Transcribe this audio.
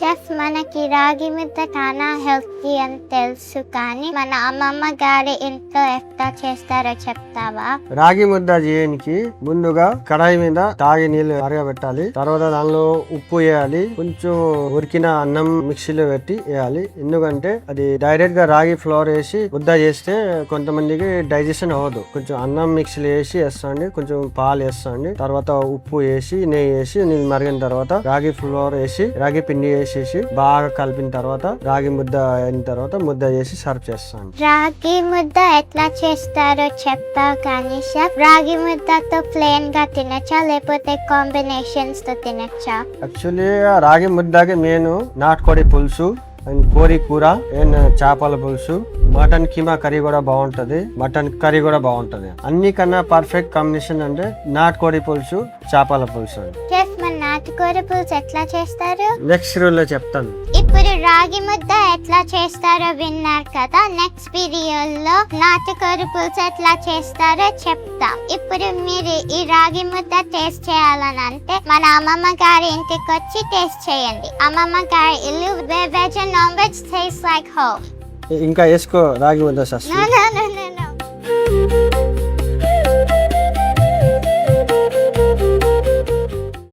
Chef, మనకి రాగి ముద్ద చాలా హెల్తీ అని తెలుసు, కానీ మన అమ్మమ్మ గారి ఇంట్లో ఎట్లా చేస్తారో చెప్తావా? రాగి ముద్ద చేయడానికి ముందుగా కడాయి మీద తాగి నీళ్లు అరగబెట్టాలి. తర్వాత దానిలో ఉప్పు వేయాలి, కొంచెం ఉరికిన అన్నం మిక్సీలో పెట్టి వేయాలి. ఎందుకంటే అది డైరెక్ట్ గా రాగి ఫ్లోర్ వేసి ముద్ద చేస్తే కొంతమందికి డైజెషన్ అవ్వదు. కొంచెం అన్నం మిక్సీలో వేసి వేస్తాండి, కొంచెం పాలు వేస్తాండి, తర్వాత ఉప్పు వేసి నెయ్యి వేసి నీళ్ళు మరిగిన తర్వాత రాగి ఫ్లోర్ వేసి రాగి పిండి వేసేసి బాగా కలిపిన తర్వాత రాగి ముద్ద అయిన తర్వాత ముద్ద చేసి సర్వ్ చేస్తాను. రాగి ముద్ద ఎట్లా చేస్తారో చెప్తావు కానీ షెఫ్, రాగి ముద్దతో ప్లేన్ గా తినచ్చా లేకపోతే కాంబినేషన్స్ తో తినచ్చా? యాక్చువల్లీ రాగి ముద్దకి మెయిన్ నాటుకోడి పులుసు అండ్ కోరి కూర అండ్ చేపల పులుసు, మటన్ కీమా కర్రీ కూడా బాగుంటది, మటన్ కర్రీ కూడా బాగుంటది. అన్నికన్నా పర్ఫెక్ట్ కాంబినేషన్ అంటే నాటుకోడి పులుసు, చేపల పులుసు అండి. షెఫ్, మన నాటుకోడి పులుసు ఎట్లా చేస్తారు? నెక్స్ట్ రోజులో చెప్తాను. ఇప్పుడు రాగి ముద్ద ఎట్లా చేస్తారో విన్నారు కదా, నెక్స్ట్ వీడియోలో నాటుకోడి పులుసు ఎట్లా చేస్తారో చెప్తాం. ఇప్పుడు మీరు ఈ రాగి ముద్ద టేస్ట్ చేయాలని అంటే మన అమ్మమ్మ గారి ఇంటికి వచ్చి టేస్ట్ చేయండి. అమ్మమ్మ గారి ఇల్లు veg and non veg taste like home. ఇంకా వేసుకో రాగి ముద్ద సస్. No, no, no.